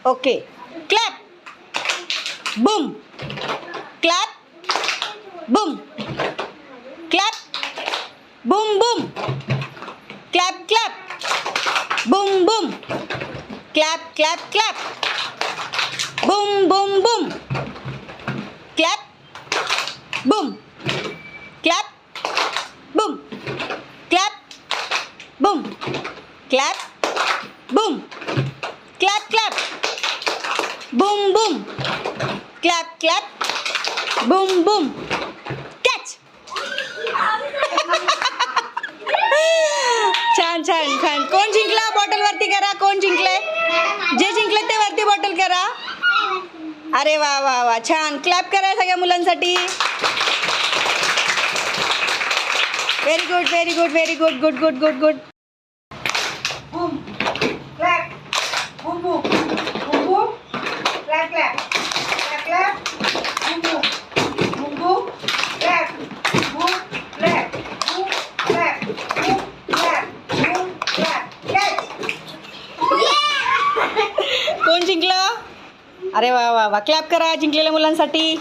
Okay. Clap. Boom. Clap. Boom. Clap. Boom boom. Clap clap. Boom boom. Clap clap clap. Boom boom boom. Clap. Boom. Clap. Boom. Clap. Boom. Clap. Boom. Clap clap. Boom boom. Clap clap. Boom boom. Catch. छान छान छान. कोण जिंकला? Bottle वरती करा. कोण जिंकले? जे जिंकले ते वरती बॉटल करा. अरे वा वा वा, छान. क्लॅप करा सगळ्या मुलांसाठी. Very good very good very good. Good good good good. Boom, clap, boom boom, boom boom, clap clap, clap clap, boom boom, boom boom, clap, boom clap, boom clap, boom clap, boom clap, catch. कोण जिंकलं? अरे वा वा वा, clap करा जिंकलेल्या मुलांसाठी.